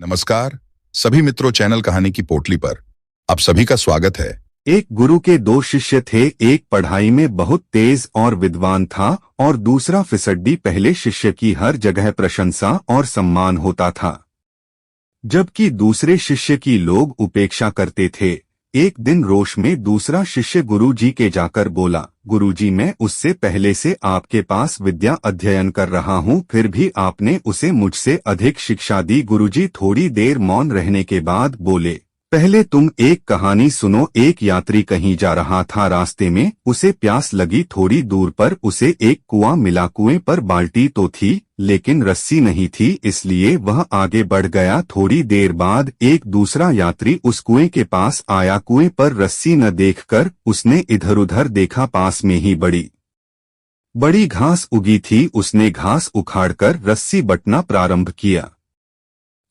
नमस्कार सभी मित्रों, चैनल कहानी की पोटली पर आप सभी का स्वागत है। एक गुरु के दो शिष्य थे। एक पढ़ाई में बहुत तेज और विद्वान था और दूसरा फिसड्डी। पहले शिष्य की हर जगह प्रशंसा और सम्मान होता था, जबकि दूसरे शिष्य की लोग उपेक्षा करते थे। एक दिन रोष में दूसरा शिष्य गुरुजी के जाकर बोला, गुरुजी, मैं उससे पहले से आपके पास विद्या अध्ययन कर रहा हूँ, फिर भी आपने उसे मुझसे अधिक शिक्षा दी। गुरुजी थोड़ी देर मौन रहने के बाद बोले, पहले तुम एक कहानी सुनो। एक यात्री कहीं जा रहा था, रास्ते में उसे प्यास लगी। थोड़ी दूर पर उसे एक कुआं मिला। कुएं पर बाल्टी तो थी, लेकिन रस्सी नहीं थी, इसलिए वह आगे बढ़ गया। थोड़ी देर बाद एक दूसरा यात्री उस कुएं के पास आया। कुएं पर रस्सी न देखकर उसने इधर उधर देखा। पास में ही बड़ी बड़ी घास उगी थी। उसने घास उखाड़कर रस्सी बटना प्रारंभ किया।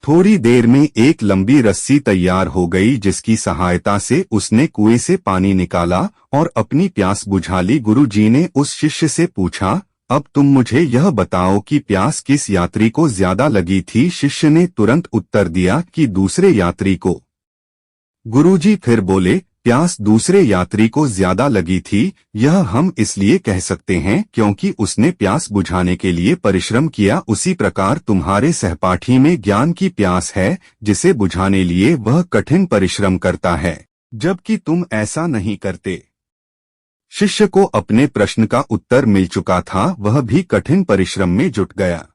थोड़ी देर में एक लंबी रस्सी तैयार हो गई, जिसकी सहायता से उसने कुएं से पानी निकाला और अपनी प्यास बुझा ली। गुरुजी ने उस शिष्य से पूछा, अब तुम मुझे यह बताओ कि प्यास किस यात्री को ज्यादा लगी थी। शिष्य ने तुरंत उत्तर दिया कि दूसरे यात्री को। गुरुजी फिर बोले, प्यास दूसरे यात्री को ज्यादा लगी थी। यह हम इसलिए कह सकते हैं क्योंकि उसने प्यास बुझाने के लिए परिश्रम किया। उसी प्रकार तुम्हारे सहपाठी में ज्ञान की प्यास है, जिसे बुझाने लिए वह कठिन परिश्रम करता है, जबकि तुम ऐसा नहीं करते। शिष्य को अपने प्रश्न का उत्तर मिल चुका था, वह भी कठिन परिश्रम में जुट गया।